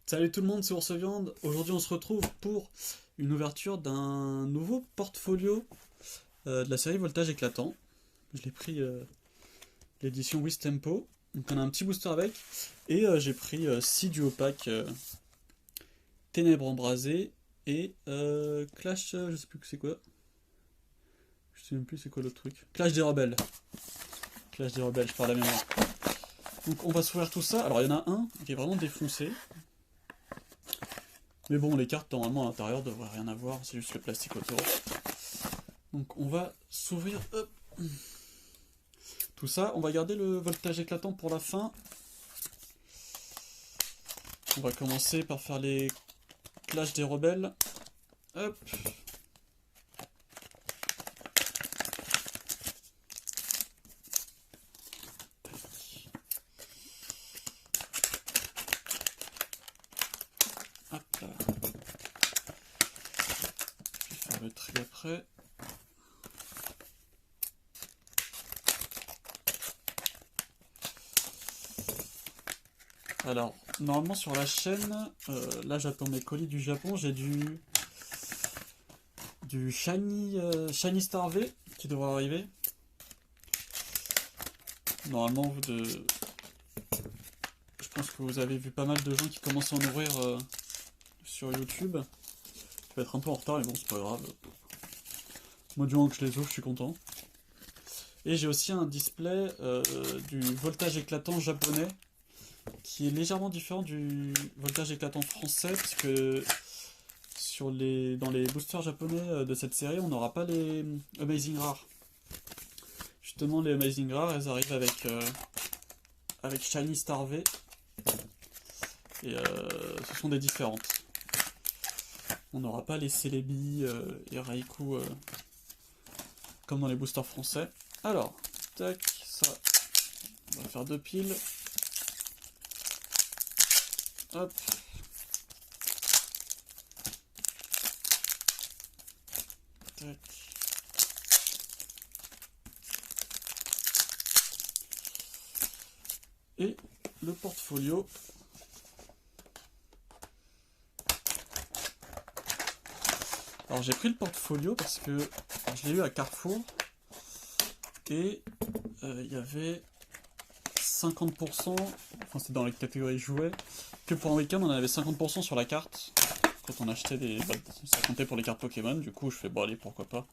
Salut tout le monde, c'est Ours Viande. Aujourd'hui, on se retrouve pour une ouverture d'un nouveau portfolio de la série Voltage Éclatant. Je l'ai pris l'édition Wistempo. Donc, on a un petit booster avec. Et j'ai pris 6 duo packs Ténèbres Embrasées et Clash. Je sais plus que c'est quoi. Je sais même plus c'est quoi l'autre truc. Clash des Rebelles. Clash des Rebelles, je parle à la mémoire. Donc, on va s'ouvrir tout ça. Alors, il y en a un qui est vraiment défoncé. Mais bon, les cartes, normalement, à l'intérieur, devraient rien avoir, c'est juste le plastique autour. Donc on va s'ouvrir tout ça. On va garder le voltage éclatant pour la fin. On va commencer par faire les clashs des rebelles. Hop. Hop là. Je vais faire le tri après. Alors, normalement sur la chaîne, là j'attends mes colis du Japon, j'ai du Shiny Star V qui devrait arriver. Normalement, je pense que vous avez vu pas mal de gens qui commencent à en ouvrir sur YouTube. Je vais être un peu en retard, mais bon, c'est pas grave. Moi, du moment que je les ouvre, je suis content. Et j'ai aussi un display du voltage éclatant japonais qui est légèrement différent du voltage éclatant français, parce que dans les boosters japonais de cette série, on n'aura pas les Amazing Rares. Justement, les Amazing Rares, elles arrivent avec Shiny Star V. Et ce sont des différentes. On n'aura pas les Celebi et Raikou comme dans les boosters français. Alors, tac, ça, on va faire 2 piles. Hop. Tac. Et le portfolio. Alors j'ai pris le portfolio parce que je l'ai eu à Carrefour et il y avait 50%, enfin c'est dans la catégorie jouets, que pour un week-end on avait 50% sur la carte quand on achetait des... Bah, ça comptait pour les cartes Pokémon, du coup je fais bon allez pourquoi pas.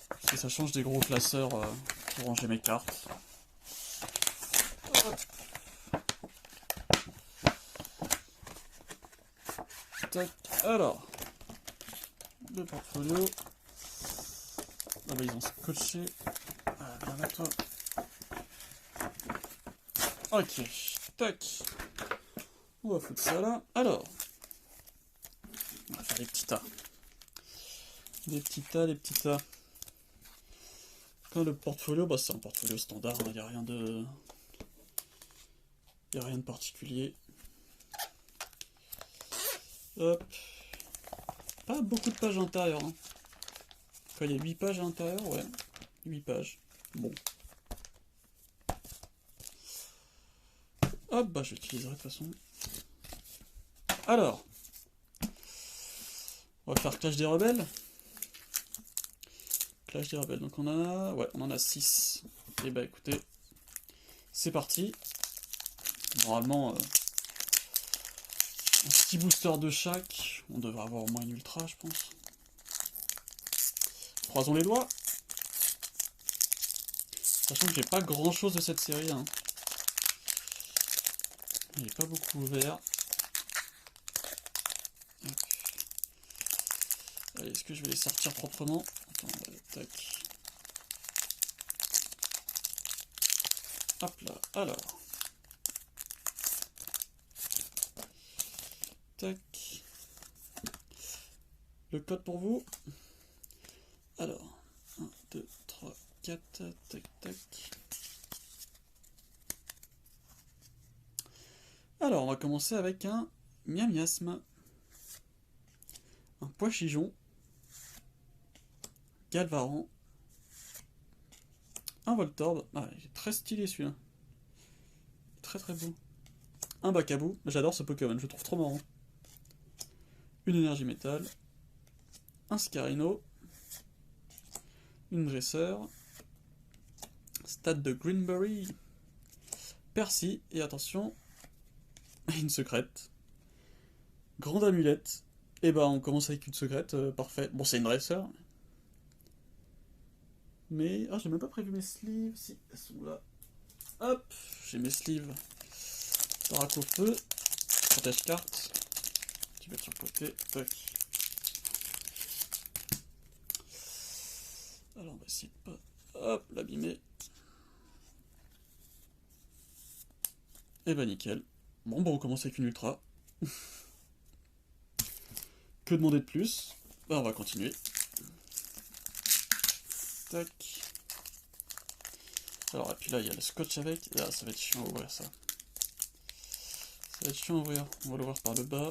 Parce que ça change des gros classeurs pour ranger mes cartes. Hop. Tac. Alors, le portfolio. Ah bah ils ont scotché. Ah, viens là toi. Ok, tac. On va foutre ça là. Alors, on va faire des petits tas. Des petits tas, des petits tas. Quand le portfolio, bah c'est un portfolio standard, il n'y a rien de... Il n'y a rien de particulier. Hop. Pas beaucoup de pages à l'intérieur. Hein. Quoi, il y a 8 pages à l'intérieur? Ouais. 8 pages. Bon. Hop, bah je l'utiliserai de toute façon. Alors. On va faire Clash des Rebelles. Clash des Rebelles. Donc on en a... Ouais, on en a 6. Et bah écoutez, c'est parti. Normalement, un petit booster de chaque. On devrait avoir au moins une ultra, je pense. Croisons les doigts. Sachant que j'ai pas grand chose de cette série. Hein. Il n'est pas beaucoup ouvert. Allez, est-ce que je vais les sortir proprement? Attends, tac. Hop là, alors. Tac. Le code pour vous. Alors, 1, 2, 3, 4, tac, tac. Alors, on va commencer avec un miasme, un pois-chigeon, Galvaran, un Voltorb. Ah, il est très stylé celui-là. Très très beau. un Bacabou. J'adore ce Pokémon, je le trouve trop marrant. Une énergie métal. Un Scarino. Une dresseur. Stade de Greenberry. Percy. Et attention, une secrète. Grande amulette. Et bah on commence avec une secrète, parfait. Bon, c'est une dresseur. Mais... Ah, j'ai même pas prévu mes sleeves. Si, elles sont là. Hop, j'ai mes sleeves. Drac au feu. Protège carte. Tu vas sur le côté. Tac. Alors on va essayer de pas... Hop, l'abîmer. Et bah nickel. Bon, on commence avec une ultra. Que demander de plus? Bah, on va continuer. Tac. Alors, et puis là, il y a le scotch avec. Ah, ça va être chiant à ouvrir ça. Ça va être chiant à ouvrir. On va l'ouvrir par le bas.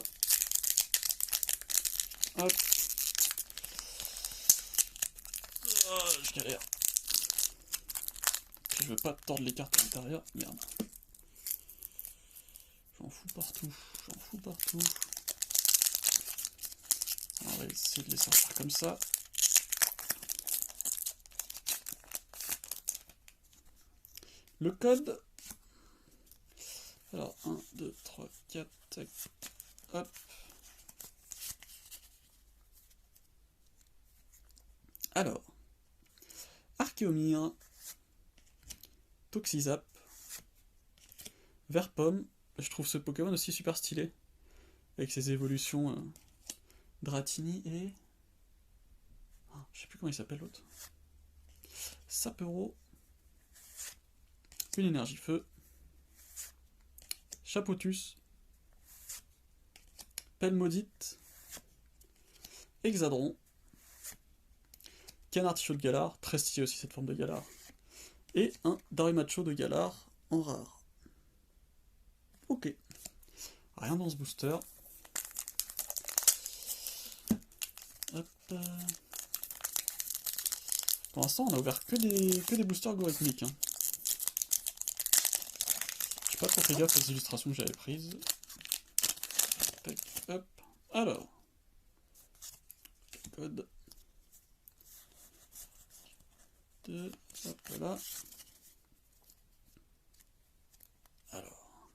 Hop. Oh, je galère. Puis je veux pas tordre les cartes à l'intérieur. Merde. J'en fous partout. J'en fous partout. Alors, on va essayer de les sortir comme ça. Le code. Alors, 1, 2, 3, 4, tac, hop. Alors, Archéomir, Toxizap, Verpomme. Je trouve ce Pokémon aussi super stylé. Avec ses évolutions Dratini et... Oh, je sais plus comment il s'appelle l'autre. Sapero. Une énergie feu. Chapotus. Pelle maudite. Hexadron. Canard Tichot de Galar. Très stylé aussi cette forme de Galar. Et un Darimacho de Galar en rare. Ok. Rien dans ce booster. Hop. Pour l'instant, on a ouvert que des boosters algorithmiques. Hein. J'ai pas trop fait gaffe aux illustrations que j'avais prises. Tac, hop. Alors. Code. Hop là. Alors.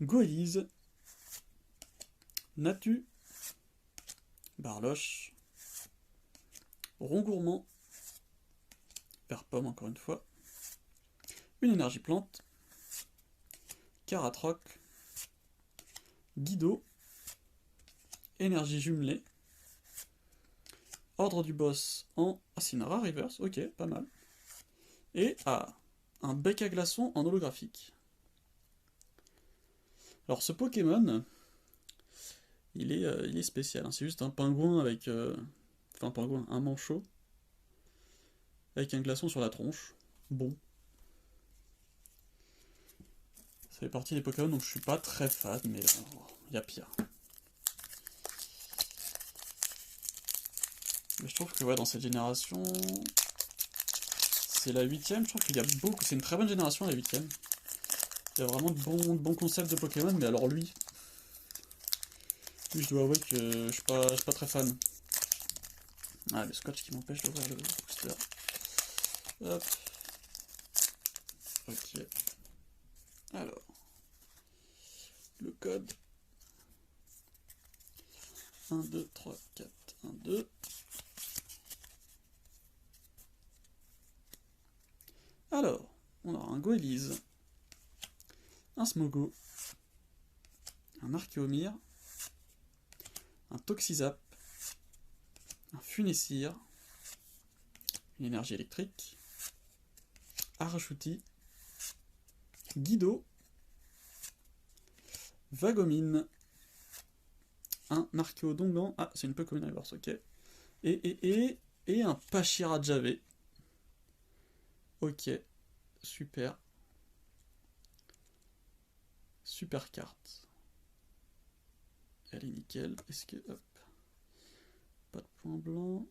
Goélise. Natu. Barloche. Rongourmand. Verpomme encore une fois. Une énergie plante. Caratroc. Guido. Énergie jumelée. Ordre du boss en Asinara Reverse, ok, pas mal. Et un bec à glaçons en holographique. Alors ce Pokémon, il est spécial, hein. C'est juste un pingouin avec... enfin un pingouin, un manchot. Avec un glaçon sur la tronche. Bon. Ça fait partie des Pokémon donc je suis pas très fan, mais il y a pire. Mais je trouve que ouais, dans cette génération, c'est la 8ème, je trouve qu'il y a beaucoup, c'est une très bonne génération la 8ème. Il y a vraiment de bons concepts de Pokémon, mais alors lui, je dois avouer que je suis pas très fan. Ah, le scotch qui m'empêche d'ouvrir le booster. Hop. Ok. Alors. Le code. 1, 2, 3, 4, 1, 2. Alors, on aura un Goélise, un Smogo, un Archéomir, un Toxizap, un Funessir, une énergie électrique, Arachouti, Guido, Vagomine, un Archéodongan, ah c'est une Pokémon Reverse, ok, et un Pachira Javé. Ok, super. Super carte. Elle est nickel. Est-ce que... Hop. Pas de point blanc.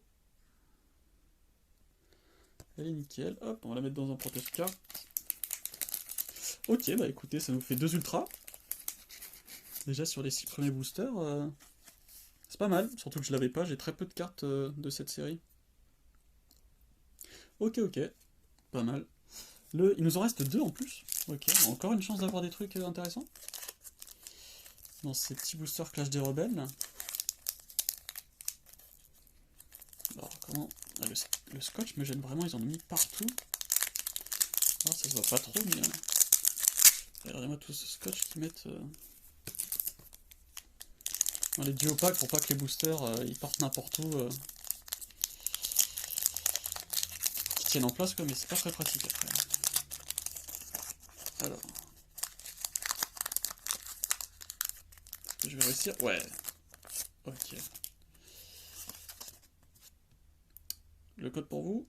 Elle est nickel. Hop, on va la mettre dans un protège-carte. Ok, bah écoutez, ça nous fait 2 ultras. Déjà sur les 6 premiers boosters, c'est pas mal, surtout que je l'avais pas, j'ai très peu de cartes de cette série. Ok, ok, pas mal. Il nous en reste 2 en plus. Ok, encore une chance d'avoir des trucs intéressants. Dans ces petits boosters Clash des Rebelles. Alors, comment... Ah, le scotch me gêne vraiment, ils en ont mis partout. Alors, ça se voit pas trop, mais... regardez-moi tout ce scotch qu'ils mettent... dans les duopacks pour pas que les boosters ils partent n'importe où. Qu'ils tiennent en place, quoi, mais c'est pas très pratique après. Alors... est-ce que je vais réussir? Ouais. Ok. Le code pour vous.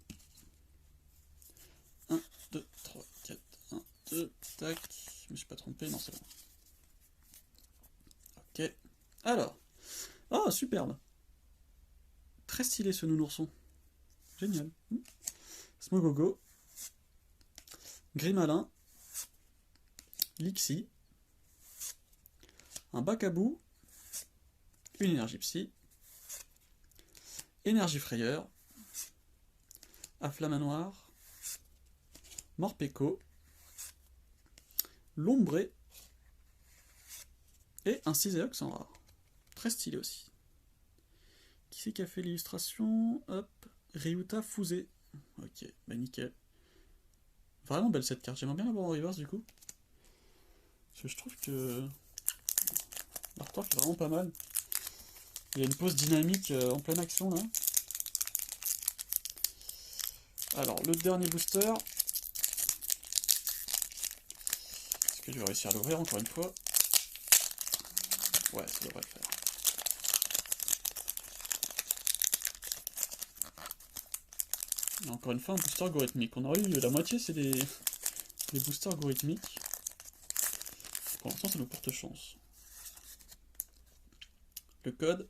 1, 2, 3, 4, 1, 2, tac. Je me suis pas trompé, non c'est bon. Ok. Alors. Oh, superbe. Très stylé ce nounourson. Génial. Smogogo. Grimalin. Lixie. Un Bacabou. Une énergie psy. Énergie frayeur. Afflamanoir. Morpeko. Lombré. Et un Ciséox en rare. Très stylé aussi. Qui c'est qui a fait l'illustration? Hop. Ryuta Fusé. Ok, bah nickel. Vraiment belle cette carte. J'aimerais bien l'avoir en reverse du coup. Parce que je trouve que l'artwork est vraiment pas mal. Il y a une pose dynamique en pleine action là. Alors, le dernier booster. Est-ce que je vais réussir à l'ouvrir encore une fois? Ouais, ça devrait le faire. Et encore une fois, un booster algorithmique. On aurait eu la moitié, c'est des boosters algorithmiques. Pour l'instant, ça nous porte chance. Le code.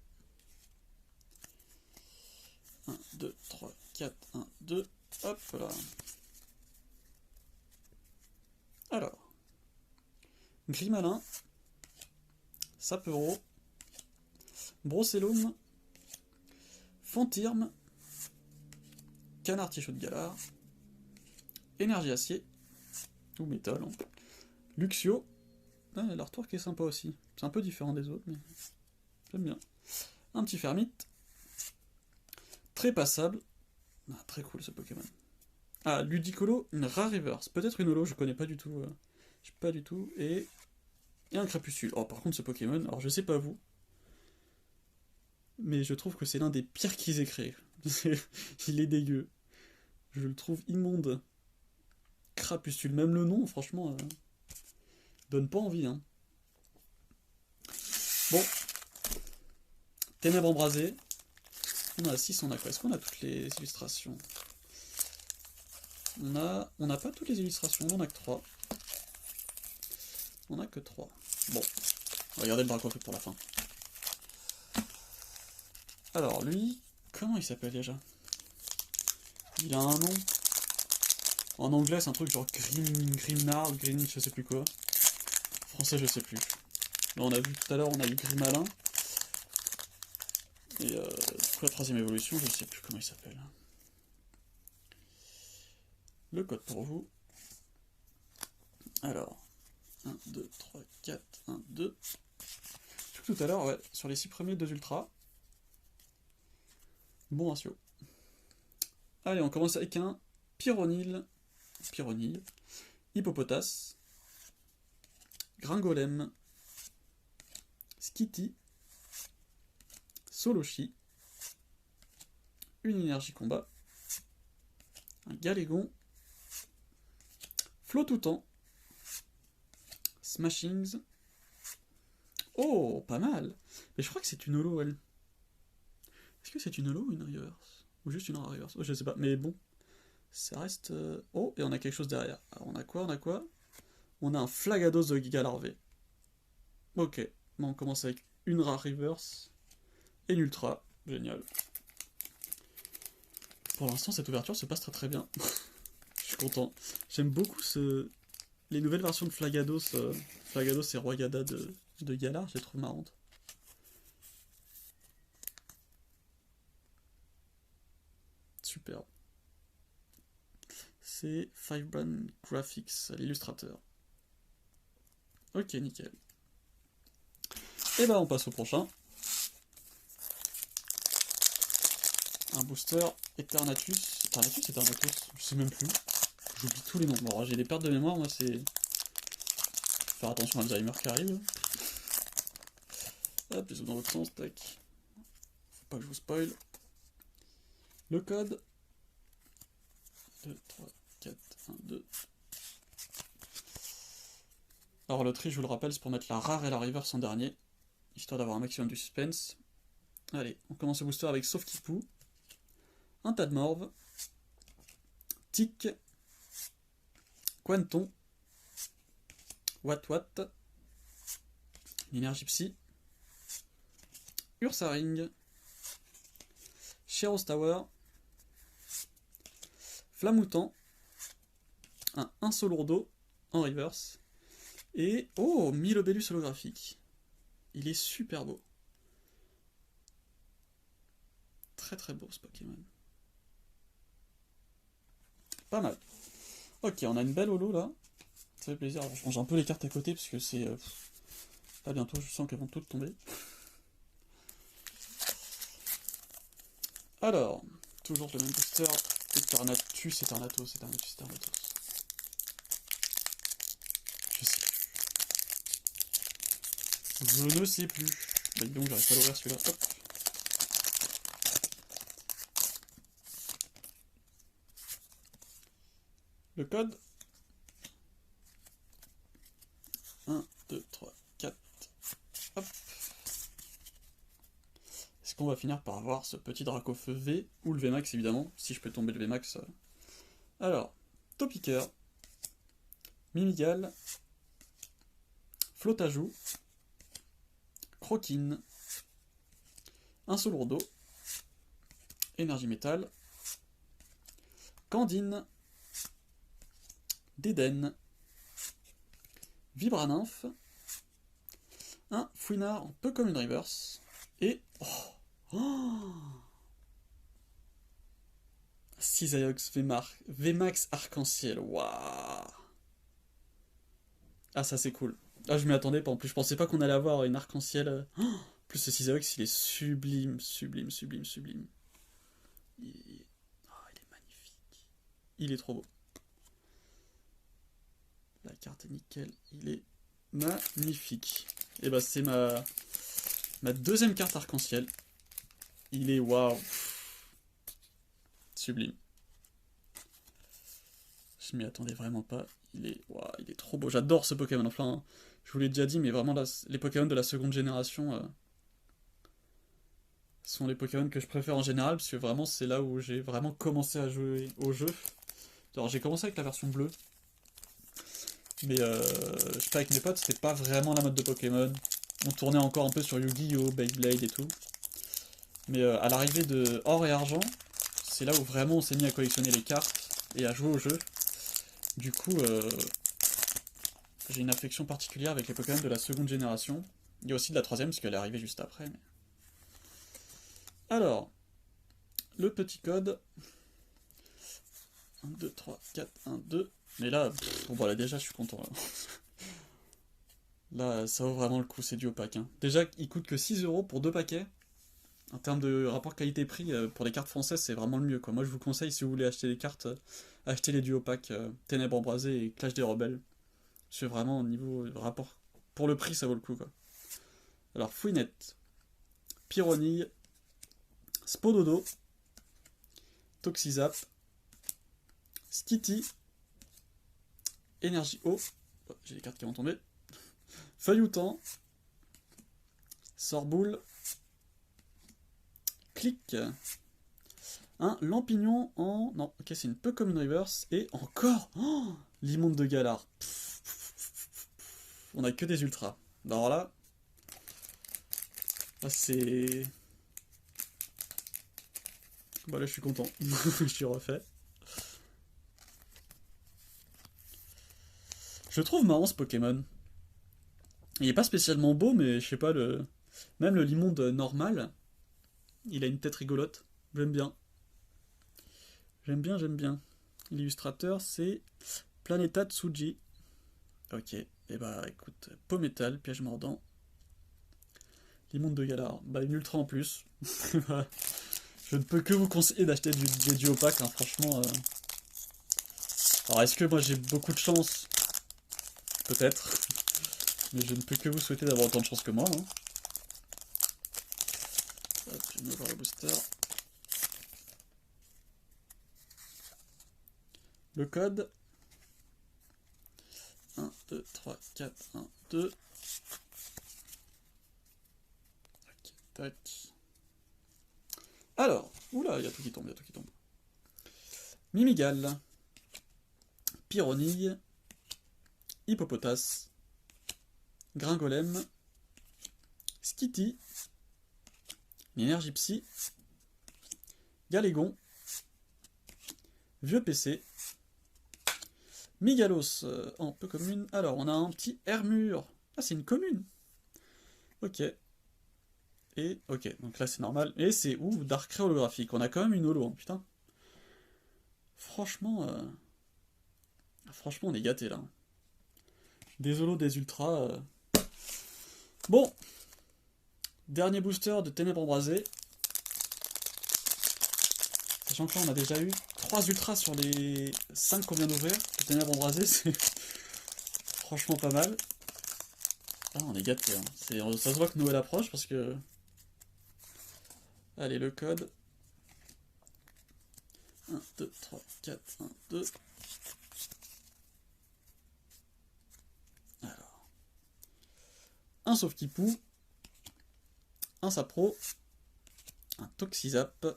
1, 2, 3, 4, 1, 2. Hop là. Alors. Grimalin. Sapero. Brocellum. Fantirme. Canard Tichot de Galard. Énergie acier. Ou métal. Hein. Luxio. Ah, l'artwork est sympa aussi. C'est un peu différent des autres, mais j'aime bien. Un petit Fermite. Très passable. Ah, très cool ce Pokémon. Ah, Ludicolo, une rare reverse. Peut-être une holo, je connais pas du tout. Je sais pas du tout. Et un Crépuscule. Oh, par contre, ce Pokémon, alors je sais pas vous, mais je trouve que c'est l'un des pires qu'ils aient créé. Il est dégueu. Je le trouve immonde. Crapuscule, même le nom, franchement, donne pas envie. Hein. Bon. Ténèbres embrasées. On a 6, on a quoi? Est-ce qu'on a toutes les illustrations? On n'a pas toutes les illustrations, on en a que 3. On a que 3. Bon. Regardez le Dracofeu pour la fin. Alors, lui, comment il s'appelle déjà? Il a un nom. En anglais, c'est un truc genre Grimnard, Grim, je sais plus quoi. Français, je sais plus. Là, on a vu tout à l'heure, on a eu Grimalin. Et pour la 3ème évolution, je sais plus comment il s'appelle. Le code pour vous. Alors, 1, 2, 3, 4, 1, 2. Tout à l'heure, ouais, sur les 6 premiers 2 ultras. Bon ratio. Allez, on commence avec un Pyronil, Hippopotas, Gringolem, Skitty, Solochi, une énergie combat, un Galégon, Flotoutan, Smashings. Oh, pas mal. Mais je crois que c'est une holo, elle. Est-ce que c'est une holo ou une reverse? Ou juste une reverse? Oh, je sais pas, mais bon. Ça reste... Oh, et on a quelque chose derrière. Alors, on a quoi? On a un Flagados de Giga Larvé. Ok. Bon, on commence avec une rare reverse. Et une ultra. Génial. Pour l'instant, cette ouverture se passe très très bien. Je suis content. J'aime beaucoup les nouvelles versions de Flagados. Flagados et Royada de Galar, je les trouve marrantes. Super. C'est Fivebrand Graphics, l'illustrateur. Ok, nickel. Et bah on passe au prochain. Un booster Eternatus. Eternatus, je sais même plus. J'oublie tous les noms. Bon, j'ai des pertes de mémoire, moi c'est... Faire attention à Alzheimer qui arrive. Hop, les autres dans l'autre sens, tac. Faut pas que je vous spoil. Le code. 2, 3, 4, 1, 2. Alors le tri, je vous le rappelle, c'est pour mettre la rare et la reverse en dernier, histoire d'avoir un maximum de suspense. Allez, on commence le booster avec Sauf Kipou, un tas de morve, Tic, Quanton, Wat, l'énergie psy, Ursaring, Sheros Tower, Flamoutant, un Insolourdo en reverse, et oh, Milobellus holographique. Il est super beau. Très très beau ce Pokémon. Pas mal. Ok, on a une belle holo là. Ça fait plaisir. Alors, je range un peu les cartes à côté parce que c'est... Là bientôt je sens qu'elles vont toutes tomber. Alors, toujours le même booster. Eternatus. Je ne sais plus. Bah donc j'arrive pas à l'ouvrir celui-là. Hop. Le code. 1, 2, 3, 4. Hop. Est-ce qu'on va finir par avoir ce petit Dracofeu V ou le VMAX évidemment, si je peux tomber le VMAX. Alors, Topiqueur, Mimigal, Flotajou, Croquine, Insolourdo, Énergie Métal, Candine, Déden, Vibranymph, un Fouinard un peu comme une reverse, et... Cisaiox VMAX Arc-en-Ciel, waouh. Ah ça c'est cool. Ah je m'y attendais pas, en plus je pensais pas qu'on allait avoir une arc-en-ciel. Plus ce Cisaiox il est sublime. Il est magnifique. Il est trop beau. La carte est nickel, il est magnifique. Et bah c'est ma deuxième carte arc-en-ciel. Il est waouh. Sublime. Je m'y attendais vraiment pas. Il est trop beau. J'adore ce Pokémon. Enfin, je vous l'ai déjà dit, mais vraiment les Pokémon de la seconde génération sont les Pokémon que je préfère en général, parce que vraiment c'est là où j'ai vraiment commencé à jouer au jeu. Alors j'ai commencé avec la version bleue, mais je sais pas, avec mes potes, c'était pas vraiment la mode de Pokémon. On tournait encore un peu sur Yu-Gi-Oh, Beyblade et tout. Mais à l'arrivée de Or et Argent, c'est là où vraiment on s'est mis à collectionner les cartes et à jouer au jeu. Du coup, j'ai une affection particulière avec les Pokémon de la seconde génération. Il y a aussi de la troisième, parce qu'elle est arrivée juste après. Mais... Alors, le petit code. 1, 2, 3, 4, 1, 2. Mais là, bon voilà, déjà je suis content. Là, ça vaut vraiment le coup, c'est du opaque. Hein. Déjà, il coûte que 6 € pour 2 paquets. En termes de rapport qualité-prix, pour les cartes françaises, c'est vraiment le mieux. Quoi. Moi, je vous conseille, si vous voulez acheter des cartes, achetez les duos packs Ténèbres Embrasées et Clash des Rebelles. C'est vraiment au niveau rapport. Pour le prix, ça vaut le coup. Quoi. Alors, Fouinette, Pyronille, Spododo, Toxizap, Skitty, Énergie Eau, oh, j'ai les cartes qui vont tomber, Feuilloutant, Sorboule, Clic, un Lampignon en... Non, ok, c'est une peu comme une reverse, et encore l'immonde de Galar. On a que des ultras. Alors là c'est... Bah là je suis content, je suis refait. Je trouve marrant ce Pokémon. Il est pas spécialement beau, mais je sais pas, même le Limonde normal, il a une tête rigolote. J'aime bien. J'aime bien, j'aime bien. L'illustrateur, c'est Planeta Tsuji. Ok, et bah écoute, peau métal, piège mordant. Limonde de Galar, bah une ultra en plus. Voilà. Je ne peux que vous conseiller d'acheter des duopack, hein, franchement. Alors est-ce que moi j'ai beaucoup de chance? Peut-être. Mais je ne peux que vous souhaiter d'avoir autant de chance que moi. Hein. Hop, je vais voir le booster. Le code. 1, 2, 3, 4, 1, 2. Tac, tac. Alors, oula, il y a tout qui tombe, il y a tout qui tombe. Mimigal. Pyronille. Hippopotas. Gringolem. Skitty. Énergie Psy. Galégon. Vieux PC. Migalos en peu commune. Alors, on a un petit Hermure. Ah, c'est une commune. Ok. Et, ok, donc là c'est normal. Et c'est où Darkrai holographique. On a quand même une holo, hein, putain. Franchement, franchement, on est gâtés là. Des holos, des ultras. Bon. Dernier booster de Ténèbres Embrasées. Sachant que là, on a déjà eu 3 ultras sur les 5 qu'on vient d'ouvrir. De Ténèbres Embrasées, c'est franchement pas mal. Ah, on est gâtés. Hein. Ça se voit que Noël approche parce que... Allez, le code. 1, 2, 3, 4, 1, 2. Alors. Un Sauf-Qui-Pou. Un Sapro. Un Toxizap.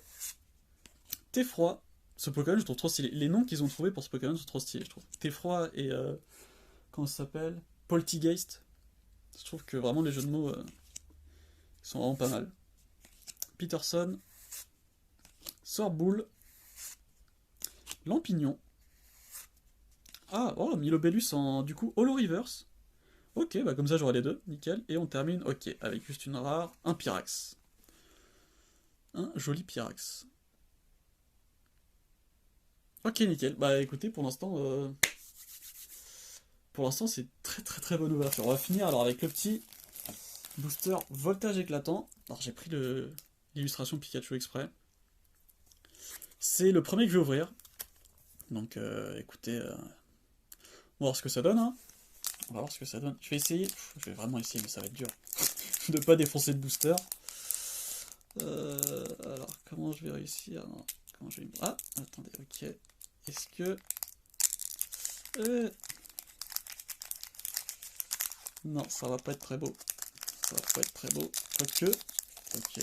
Teffroi. Ce Pokémon, je trouve trop stylé. Les noms qu'ils ont trouvés pour ce Pokémon sont trop stylés, je trouve. Teffroi et... comment ça s'appelle? Poltegeist. Je trouve que vraiment les jeux de mots sont vraiment pas mal. Peterson. Sorboule. Lampignon. Ah, oh, Milobellus en, du coup, Holo Reverse. Ok, bah comme ça j'aurai les deux, nickel. Et on termine, ok, avec juste une rare, un Pyrax. Un joli Pyrax. Ok, nickel. Bah écoutez, pour l'instant c'est très très très bonne ouverture. On va finir alors avec le petit booster voltage éclatant. Alors j'ai pris l'illustration Pikachu exprès. C'est le premier que je vais ouvrir. Donc écoutez, on va voir ce que ça donne. Hein. On va voir ce que ça donne. Je vais essayer. Je vais vraiment essayer, mais ça va être dur. De pas défoncer le booster. Alors, comment je vais réussir? Non, comment je vais... Ah, attendez, ok. Est-ce que... Non, ça va pas être très beau. Ça va pas être très beau. Quoique... Ok.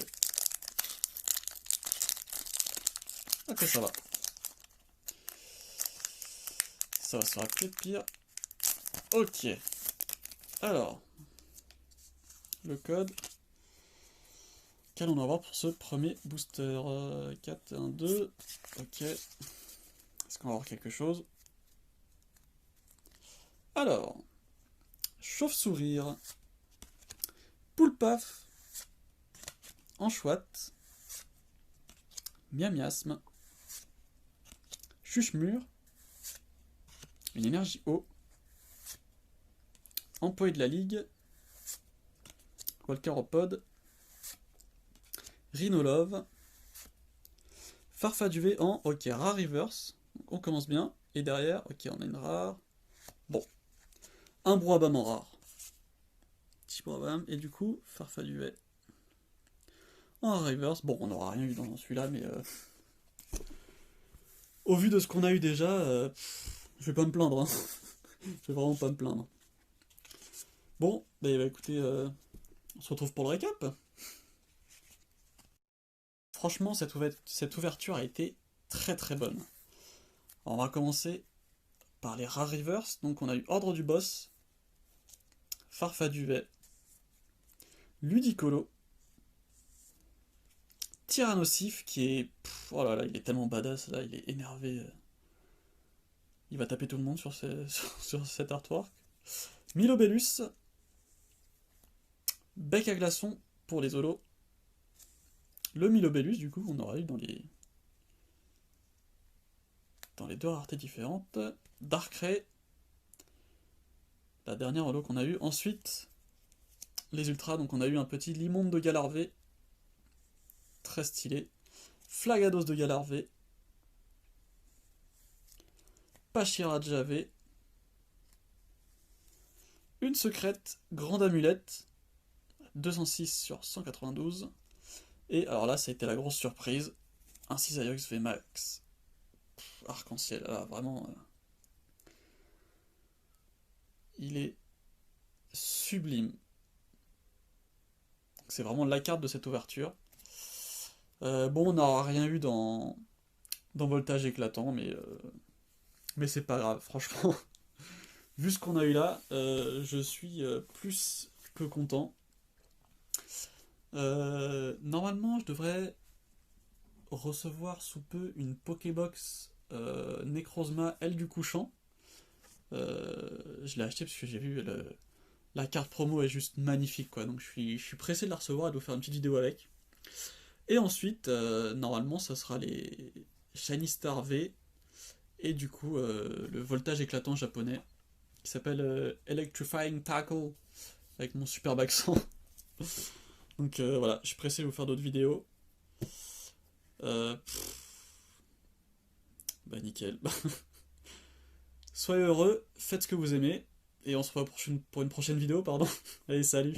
Ok, ça va. Ça aurait pu être pire. Ok. Alors... Le code... Qu'allons-nous avoir pour ce premier booster 4, 1, 2. Ok. Est-ce qu'on va avoir quelque chose? Alors. Chauve-sourire. Poulpaf. Anchouette. Miamiasme. Chuchemure. Une énergie eau. Employé de la ligue. Walkeropod. Rhinolove. Farfaduvé en, ok, rare reverse. Donc on commence bien. Et derrière, ok, on a une rare. Bon. Un Brouhaban en rare. Petit Brouhaban. Et du coup, Farfaduvé. En rare reverse. Bon, on n'aura rien eu dans celui-là, mais... Au vu de ce qu'on a eu déjà, je vais pas me plaindre. Hein. Je vais vraiment pas me plaindre. Bon, bah écoutez, on se retrouve pour le récap. Franchement, cette ouverture a été très très bonne. Alors, on va commencer par les rares reverse. Donc on a eu Ordre du Boss, Farfaduvet, Ludicolo, Tyrannosif qui est... oh là là, il est tellement badass, là, il est énervé. Il va taper tout le monde sur cet artwork. Milobellus, Bec à glaçons pour les holos. Le Milobellus, du coup, on aura eu dans les deux raretés différentes. Darkrai, la dernière holo qu'on a eu. Ensuite, les ultras, donc on a eu un petit Limonde de Galarvé, très stylé. Flagados de Galarvé. Pachira de Javé. Une secrète, grande amulette, 206 sur 192. Et alors là, ça a été la grosse surprise, un Cisaillux VMAX. Arc-en-ciel, là, vraiment, il est sublime. C'est vraiment la carte de cette ouverture. Bon, on n'aura rien eu dans Voltage éclatant, mais c'est pas grave, franchement. Vu ce qu'on a eu là, je suis plus que content. Normalement, je devrais recevoir sous peu une Pokébox Necrozma Aile du Couchant. Je l'ai acheté parce que j'ai vu la carte promo est juste magnifique, quoi. Donc je suis pressé de la recevoir et de vous faire une petite vidéo avec. Et ensuite, normalement, ça sera les Shiny Star V et du coup le voltage éclatant japonais qui s'appelle Electrifying Tackle avec mon superbe accent. Donc voilà, je suis pressé de vous faire d'autres vidéos. Bah nickel. Soyez heureux, faites ce que vous aimez, et on se revoit pour une prochaine vidéo, pardon. Allez, salut!